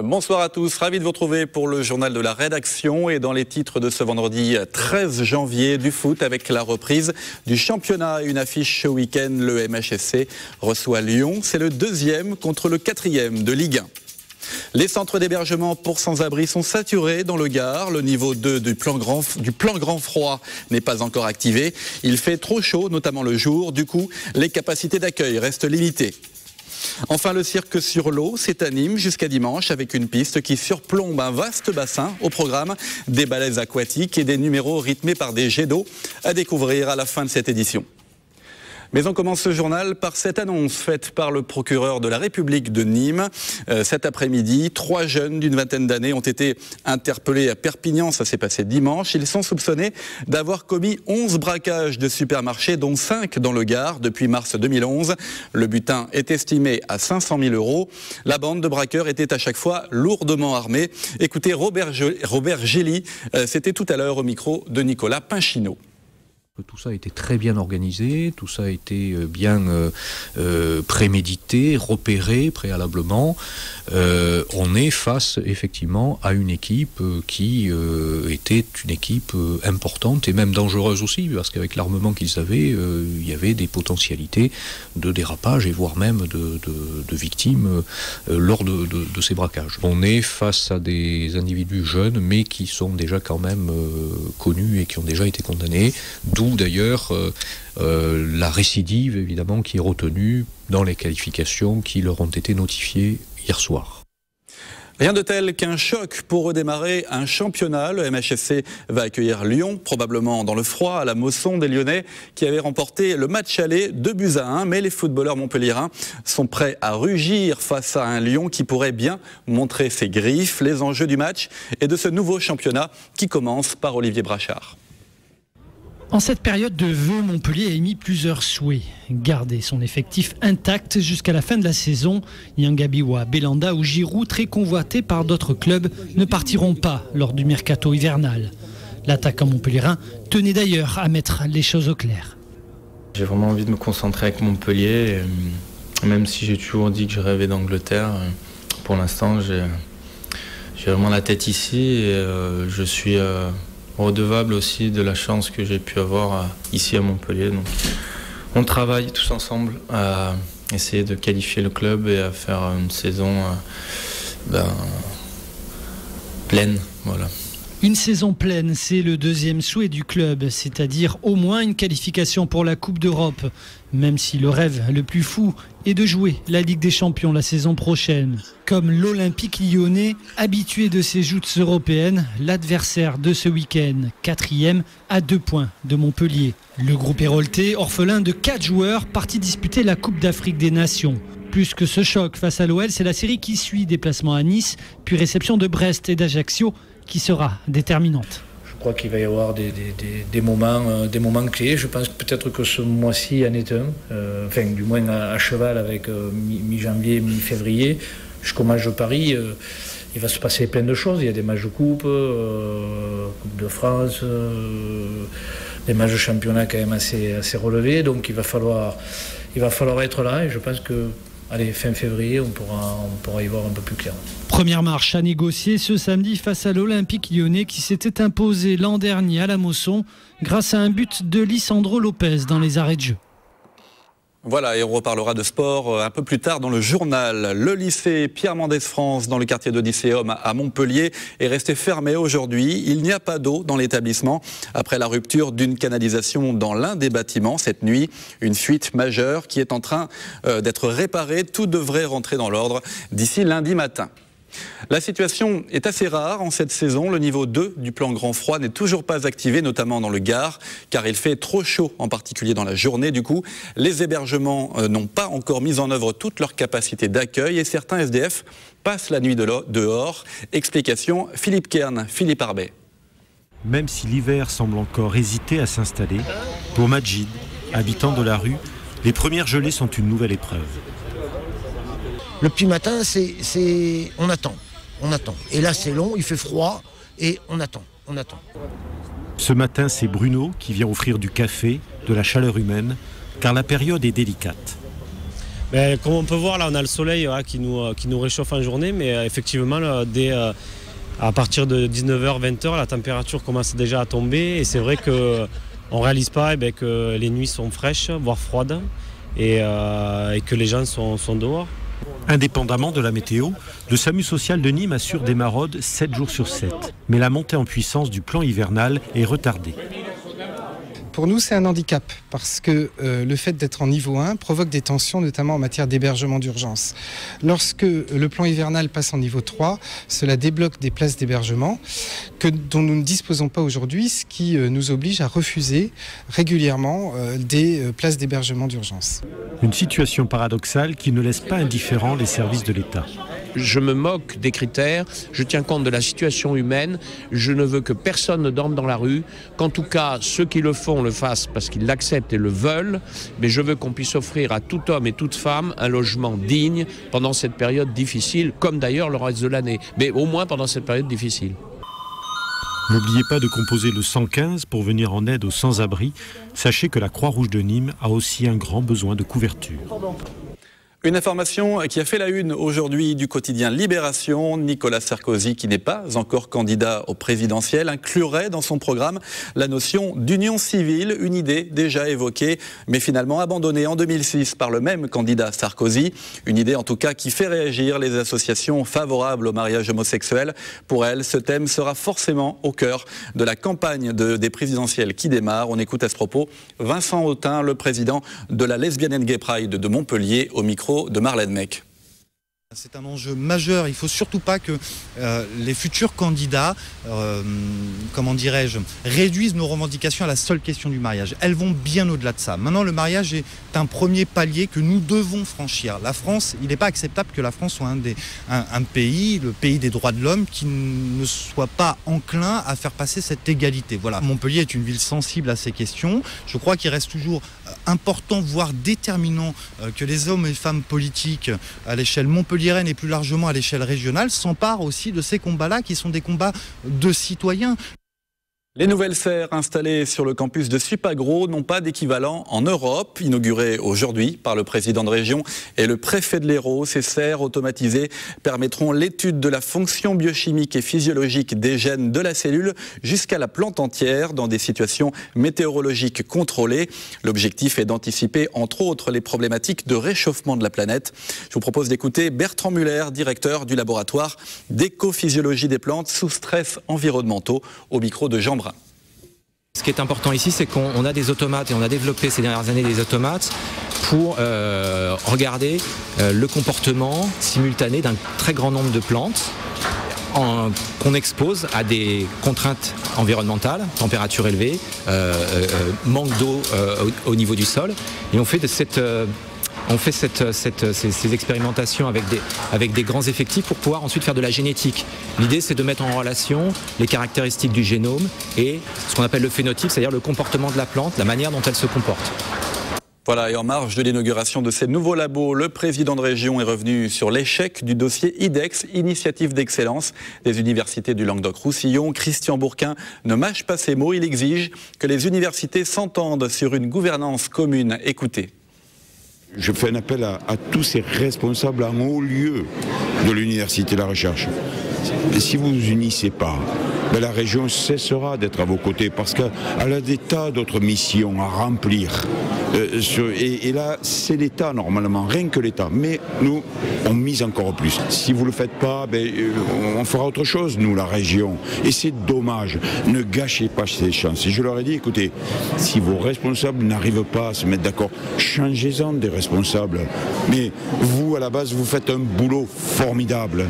Bonsoir à tous, ravi de vous retrouver pour le journal de la rédaction et dans les titres de ce vendredi 13 janvier du foot avec la reprise du championnat. Une affiche ce week-end, le MHSC reçoit Lyon, c'est le 2e contre le 4e de Ligue 1. Les centres d'hébergement pour sans-abri sont saturés dans le Gard. Le niveau 2 du plan grand froid n'est pas encore activé. Il fait trop chaud, notamment le jour. Du coup, les capacités d'accueil restent limitées. Enfin, le cirque sur l'eau, c'est à Nîmes jusqu'à dimanche avec une piste qui surplombe un vaste bassin. Au programme, des balaises aquatiques et des numéros rythmés par des jets d'eau à découvrir à la fin de cette édition. Mais on commence ce journal par cette annonce faite par le procureur de la République de Nîmes. Cet après-midi, 3 jeunes d'une vingtaine d'années ont été interpellés à Perpignan. Ça s'est passé dimanche. Ils sont soupçonnés d'avoir commis 11 braquages de supermarchés, dont 5 dans le Gard depuis mars 2011. Le butin est estimé à 500 000 €. La bande de braqueurs était à chaque fois lourdement armée. Écoutez Robert Gély, c'était tout à l'heure au micro de Nicolas Pinchino. Tout ça a été très bien organisé, tout ça a été bien prémédité, repéré préalablement. On est face effectivement à une équipe qui était une équipe importante et même dangereuse aussi, parce qu'avec l'armement qu'ils avaient, il y avait des potentialités de dérapage et voire même de victimes lors de ces braquages. On est face à des individus jeunes mais qui sont déjà quand même connus et qui ont déjà été condamnés, d'où d'ailleurs la récidive évidemment qui est retenue dans les qualifications qui leur ont été notifiées hier soir. Rien de tel qu'un choc pour redémarrer un championnat. Le MHSC va accueillir Lyon, probablement dans le froid, à la Mosson des Lyonnais, qui avaient remporté le match aller 2-1. Mais les footballeurs montpelliérains sont prêts à rugir face à un Lyon qui pourrait bien montrer ses griffes. Les enjeux du match et de ce nouveau championnat qui commence par Olivier Brachard. En cette période de vœux, Montpellier a émis plusieurs souhaits. Garder son effectif intact jusqu'à la fin de la saison. Yangabiwa, Belanda ou Giroud, très convoités par d'autres clubs, ne partiront pas lors du mercato hivernal. L'attaquant montpelliérain tenait d'ailleurs à mettre les choses au clair. J'ai vraiment envie de me concentrer avec Montpellier, même si j'ai toujours dit que je rêvais d'Angleterre. Pour l'instant, j'ai vraiment la tête ici et je suis redevable aussi de la chance que j'ai pu avoir ici à Montpellier. Donc, on travaille tous ensemble à essayer de qualifier le club et à faire une saison pleine. Voilà. Une saison pleine, c'est le deuxième souhait du club, c'est-à-dire au moins une qualification pour la Coupe d'Europe, même si le rêve le plus fou est de jouer la Ligue des Champions la saison prochaine. Comme l'Olympique lyonnais, habitué de ces joutes européennes, l'adversaire de ce week-end, 4e à 2 points de Montpellier. Le groupe héroltais, orphelin de 4 joueurs, parti disputer la Coupe d'Afrique des Nations. Plus que ce choc face à l'OL, c'est la série qui suit, déplacement à Nice, puis réception de Brest et d'Ajaccio, qui sera déterminante. Je crois qu'il va y avoir des moments clés. Je pense peut-être que ce mois-ci en est un, du moins à cheval avec mi-janvier, mi-février. Jusqu'au match de Paris, il va se passer plein de choses. Il y a des matchs de coupe, Coupe de France, des matchs de championnat quand même assez relevés. Donc il va falloir être là et je pense que fin février, on pourra y voir un peu plus clair. Première marche à négocier ce samedi face à l'Olympique lyonnais qui s'était imposé l'an dernier à la Mosson grâce à un but de Lisandro Lopez dans les arrêts de jeu. Voilà, et on reparlera de sport un peu plus tard dans le journal. Le lycée Pierre Mendès France, dans le quartier d'Odysséum à Montpellier, est resté fermé aujourd'hui. Il n'y a pas d'eau dans l'établissement après la rupture d'une canalisation dans l'un des bâtiments cette nuit. Une fuite majeure qui est en train d'être réparée. Tout devrait rentrer dans l'ordre d'ici lundi matin. La situation est assez rare en cette saison. Le niveau 2 du plan grand froid n'est toujours pas activé, notamment dans le Gard, car il fait trop chaud, en particulier dans la journée. Du coup, les hébergements n'ont pas encore mis en œuvre toute leur capacité d'accueil et certains SDF passent la nuit dehors. Explication, Philippe Kern, Philippe Arbet. Même si l'hiver semble encore hésiter à s'installer, pour Majid, habitant de la rue, les premières gelées sont une nouvelle épreuve. Le petit matin, on attend. Et là, c'est long, il fait froid et on attend. Ce matin, c'est Bruno qui vient offrir du café, de la chaleur humaine, car la période est délicate. Comme on peut voir, là, on a le soleil qui nous réchauffe en journée, mais effectivement, à partir de 19h, 20h, la température commence déjà à tomber. Et c'est vrai qu'on ne réalise pas que les nuits sont fraîches, voire froides, et que les gens sont dehors. Indépendamment de la météo, le SAMU social de Nîmes assure des maraudes 7 jours sur 7. Mais la montée en puissance du plan hivernal est retardée. Pour nous, c'est un handicap parce que le fait d'être en niveau 1 provoque des tensions, notamment en matière d'hébergement d'urgence. Lorsque le plan hivernal passe en niveau 3, cela débloque des places d'hébergement dont nous ne disposons pas aujourd'hui, ce qui nous oblige à refuser régulièrement des places d'hébergement d'urgence. Une situation paradoxale qui ne laisse pas indifférents les services de l'État. Je me moque des critères, je tiens compte de la situation humaine, je ne veux que personne ne dorme dans la rue, qu'en tout cas ceux qui le font le fassent parce qu'ils l'acceptent et le veulent, mais je veux qu'on puisse offrir à tout homme et toute femme un logement digne pendant cette période difficile, comme d'ailleurs le reste de l'année, mais au moins pendant cette période difficile. N'oubliez pas de composer le 115 pour venir en aide aux sans-abri. Sachez que la Croix-Rouge de Nîmes a aussi un grand besoin de couverture. Une information qui a fait la une aujourd'hui du quotidien Libération. Nicolas Sarkozy, qui n'est pas encore candidat au présidentiel, inclurait dans son programme la notion d'union civile, une idée déjà évoquée, mais finalement abandonnée en 2006 par le même candidat Sarkozy. Une idée en tout cas qui fait réagir les associations favorables au mariage homosexuel. Pour elles, ce thème sera forcément au cœur de la campagne des présidentielles qui démarre. On écoute à ce propos Vincent Autain, le président de la Lesbian and Gay Pride de Montpellier, au micro de Marlène Mech. C'est un enjeu majeur. Il ne faut surtout pas que les futurs candidats, réduisent nos revendications à la seule question du mariage. Elles vont bien au-delà de ça. Maintenant, le mariage est un premier palier que nous devons franchir. La France, il n'est pas acceptable que la France soit un pays, le pays des droits de l'homme, qui ne soit pas enclin à faire passer cette égalité. Voilà. Montpellier est une ville sensible à ces questions. Je crois qu'il reste toujours important, voire déterminant, que les hommes et femmes politiques à l'échelle montpelliéraine et plus largement à l'échelle régionale s'emparent aussi de ces combats-là qui sont des combats de citoyens. Les nouvelles serres installées sur le campus de Supagro n'ont pas d'équivalent en Europe. Inaugurées aujourd'hui par le président de région et le préfet de l'Hérault, ces serres automatisées permettront l'étude de la fonction biochimique et physiologique des gènes de la cellule jusqu'à la plante entière dans des situations météorologiques contrôlées. L'objectif est d'anticiper entre autres les problématiques de réchauffement de la planète. Je vous propose d'écouter Bertrand Muller, directeur du laboratoire d'écophysiologie des plantes sous stress environnementaux, au micro de Jean Brun. Ce qui est important ici, c'est qu'on a des automates et on a développé ces dernières années des automates pour regarder le comportement simultané d'un très grand nombre de plantes qu'on expose à des contraintes environnementales, température élevée, manque d'eau au niveau du sol. Et on fait ces expérimentations avec des grands effectifs pour pouvoir ensuite faire de la génétique. L'idée, c'est de mettre en relation les caractéristiques du génome et ce qu'on appelle le phénotype, c'est-à-dire le comportement de la plante, la manière dont elle se comporte. Voilà, et en marge de l'inauguration de ces nouveaux labos, le président de région est revenu sur l'échec du dossier IDEX, Initiative d'excellence des universités du Languedoc-Roussillon. Christian Bourquin ne mâche pas ses mots, il exige que les universités s'entendent sur une gouvernance commune. Écoutez. Je fais un appel à tous ces responsables en haut lieu de l'université de la recherche. Et si vous ne vous unissez pas, la région cessera d'être à vos côtés parce qu'elle a des tas d'autres missions à remplir. Et là, c'est l'État normalement, rien que l'État. Mais nous, on mise encore plus. Si vous ne le faites pas, on fera autre chose, nous, la région. Et c'est dommage. Ne gâchez pas ces chances. Et je leur ai dit, écoutez, si vos responsables n'arrivent pas à se mettre d'accord, changez-en des responsables. Mais vous, à la base, vous faites un boulot formidable.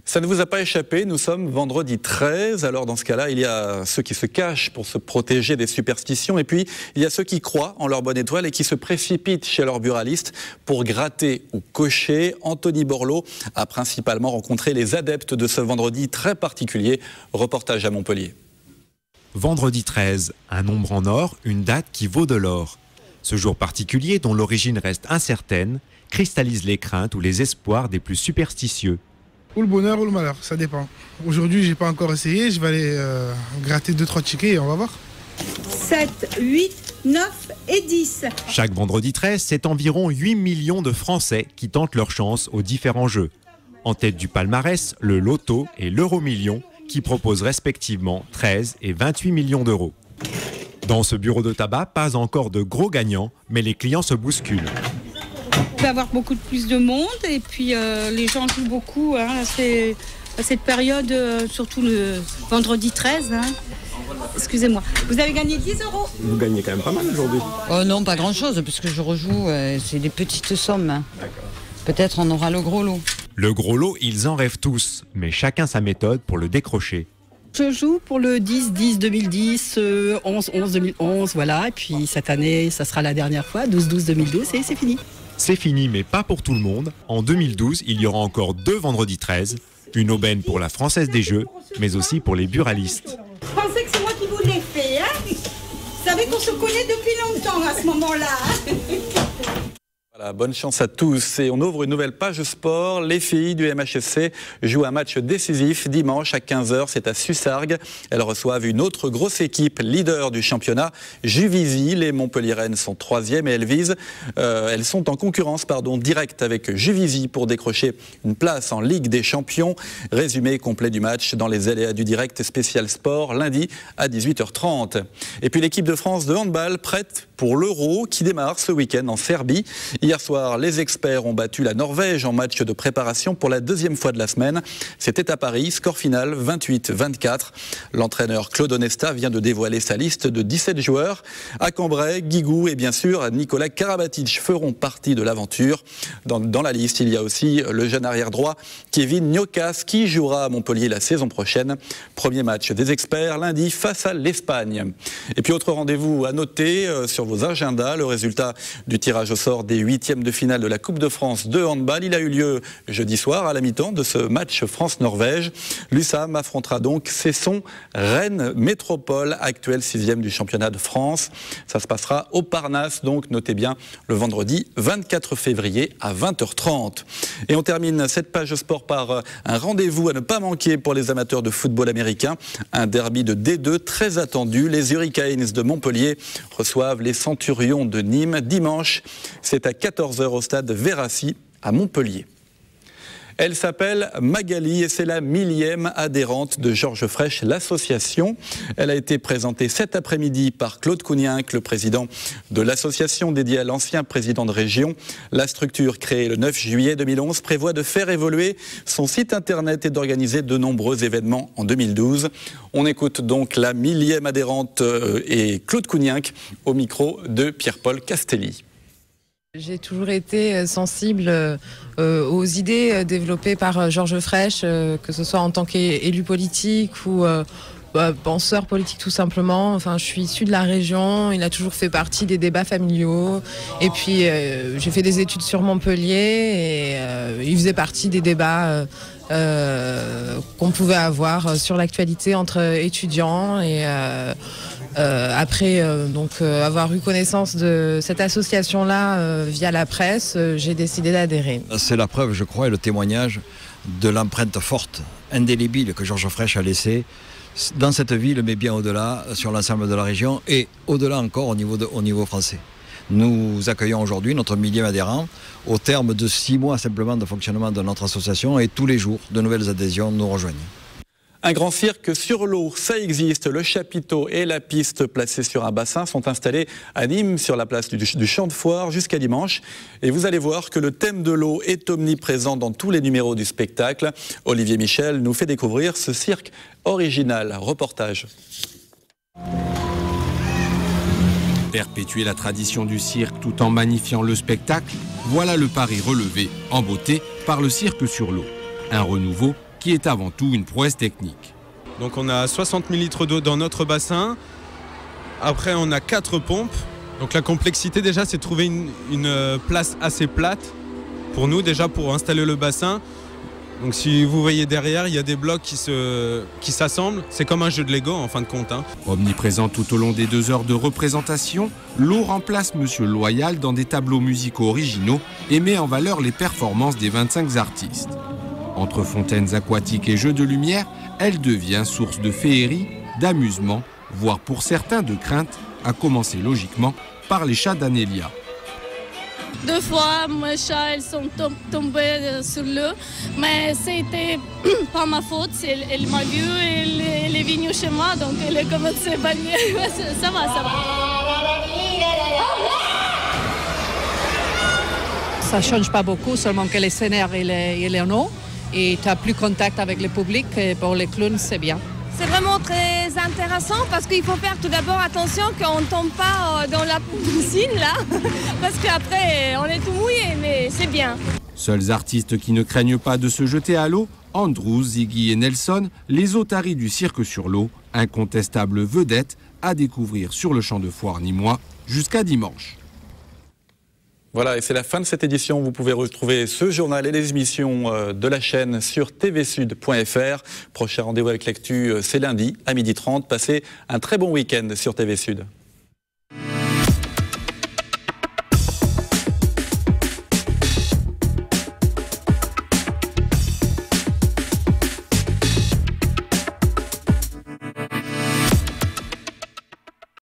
Ça ne vous a pas échappé, nous sommes vendredi 13, alors dans ce cas-là, il y a ceux qui se cachent pour se protéger des superstitions, et puis il y a ceux qui croient en leur bonne étoile et qui se précipitent chez leur buraliste pour gratter ou cocher. Anthony Borloo a principalement rencontré les adeptes de ce vendredi très particulier. Reportage à Montpellier. Vendredi 13, un nombre en or, une date qui vaut de l'or. Ce jour particulier, dont l'origine reste incertaine, cristallise les craintes ou les espoirs des plus superstitieux. Ou le bonheur ou le malheur, ça dépend. Aujourd'hui, j'ai pas encore essayé, je vais aller gratter 2-3 tickets et on va voir. 7, 8, 9 et 10. Chaque vendredi 13, c'est environ 8 millions de Français qui tentent leur chance aux différents jeux. En tête du palmarès, le Loto et l'Euro-Million qui proposent respectivement 13 et 28 millions d'euros. Dans ce bureau de tabac, pas encore de gros gagnants, mais les clients se bousculent. Il va y avoir beaucoup plus de monde et puis les gens jouent beaucoup. À cette période, surtout le vendredi 13. Excusez-moi. Vous avez gagné 10 euros. Vous gagnez quand même pas mal aujourd'hui. Non, pas grand-chose, puisque je rejoue, c'est des petites sommes. Peut-être on aura le gros lot. Le gros lot, ils en rêvent tous, mais chacun sa méthode pour le décrocher. Je joue pour le 10-10 2010, 11-11 2011, voilà. Et puis cette année, ça sera la dernière fois, 12-12 2012, et c'est fini. C'est fini, mais pas pour tout le monde. En 2012, il y aura encore 2 vendredis 13. Une aubaine pour la Française des Jeux, mais aussi pour les buralistes. Je pensais que c'est moi qui vous l'ai fait, hein. Vous savez qu'on se connaît depuis longtemps à ce moment-là. Voilà, bonne chance à tous. Et on ouvre une nouvelle page sport. Les filles du MHSC jouent un match décisif dimanche à 15h. C'est à Sussargues. Elles reçoivent une autre grosse équipe, leader du championnat, Juvisy. Les Montpelliéraines sont 3e et elles sont en concurrence directe avec Juvisy pour décrocher une place en Ligue des Champions. Résumé complet du match dans les aléas du direct spécial sport lundi à 18h30. Et puis l'équipe de France de handball prête pour l'Euro qui démarre ce week-end en Serbie. Hier soir, les experts ont battu la Norvège en match de préparation pour la 2e fois de la semaine. C'était à Paris, score final 28-24. L'entraîneur Claude Onesta vient de dévoiler sa liste de 17 joueurs. À Cambrai, Guigou et bien sûr Nicolas Karabatic feront partie de l'aventure. Dans la liste, il y a aussi le jeune arrière-droit Kevin Nyokas qui jouera à Montpellier la saison prochaine. Premier match des experts lundi face à l'Espagne. Et puis autre rendez-vous à noter sur vos agendas, le résultat du tirage au sort des 8e de finale de la Coupe de France de handball. Il a eu lieu jeudi soir à la mi-temps de ce match France-Norvège. L'USAM affrontera donc Cesson Rennes Métropole, actuel 6e du championnat de France. Ça se passera au Parnasse, donc notez bien le vendredi 24 février à 20h30. Et on termine cette page sport par un rendez-vous à ne pas manquer pour les amateurs de football américain. Un derby de D2 très attendu. Les Hurricanes de Montpellier reçoivent les Centurions de Nîmes dimanche. C'est à 14h au stade Verassi à Montpellier. Elle s'appelle Magali et c'est la 1000e adhérente de Georges Frêche, l'association. Elle a été présentée cet après-midi par Claude Cougninck, le président de l'association dédiée à l'ancien président de région. La structure créée le 9 juillet 2011 prévoit de faire évoluer son site internet et d'organiser de nombreux événements en 2012. On écoute donc la 1000e adhérente et Claude Cougninck au micro de Pierre-Paul Castelli. J'ai toujours été sensible aux idées développées par Georges Frêche, que ce soit en tant qu'élu politique ou penseur politique tout simplement. Enfin, je suis issue de la région, il a toujours fait partie des débats familiaux. Et puis j'ai fait des études sur Montpellier et il faisait partie des débats qu'on pouvait avoir sur l'actualité entre étudiants et après avoir eu connaissance de cette association-là via la presse, j'ai décidé d'adhérer. C'est la preuve, je crois, et le témoignage de l'empreinte forte, indélébile que Georges Frêche a laissée dans cette ville, mais bien au-delà, sur l'ensemble de la région et au-delà encore au niveau français. Nous accueillons aujourd'hui notre 1000e adhérent au terme de 6 mois simplement de fonctionnement de notre association et tous les jours de nouvelles adhésions nous rejoignent. Un grand cirque sur l'eau, ça existe. Le chapiteau et la piste placée sur un bassin sont installés à Nîmes sur la place du Champ de Foire jusqu'à dimanche. Et vous allez voir que le thème de l'eau est omniprésent dans tous les numéros du spectacle. Olivier Michel nous fait découvrir ce cirque original. Reportage. Perpétuer la tradition du cirque tout en magnifiant le spectacle, voilà le pari relevé en beauté par le cirque sur l'eau. Un renouveau qui est avant tout une prouesse technique. Donc on a 60 000 litres d'eau dans notre bassin. Après on a 4 pompes. Donc la complexité déjà c'est de trouver une place assez plate pour nous déjà pour installer le bassin. Donc si vous voyez derrière, il y a des blocs qui s'assemblent. C'est comme un jeu de Lego en fin de compte. Omniprésent tout au long des 2 heures de représentation, l'eau remplace Monsieur Loyal dans des tableaux musicaux originaux et met en valeur les performances des 25 artistes. Entre fontaines aquatiques et jeux de lumière, elle devient source de féerie, d'amusement, voire pour certains de crainte à commencer logiquement par les chats d'Anélia. 2 fois, mes chats ils sont tombés sur l'eau, mais c'était pas ma faute. Elle m'a vu, elle est venue chez moi, donc elle a commencé à baigner. Ça va, ça va. Ça ne change pas beaucoup, seulement que les scénarios il est en eau et tu n'as plus contact avec le public. Et pour les clowns, c'est bien. C'est vraiment très intéressant parce qu'il faut faire tout d'abord attention qu'on ne tombe pas dans la piscine là, parce qu'après on est tout mouillé, mais c'est bien. Seuls artistes qui ne craignent pas de se jeter à l'eau, Andrews, Ziggy et Nelson, les otaries du cirque sur l'eau, incontestables vedettes à découvrir sur le champ de foire nîmois jusqu'à dimanche. Voilà, et c'est la fin de cette édition. Vous pouvez retrouver ce journal et les émissions de la chaîne sur tvsud.fr. Prochain rendez-vous avec l'actu, c'est lundi à 12h30. Passez un très bon week-end sur TV Sud.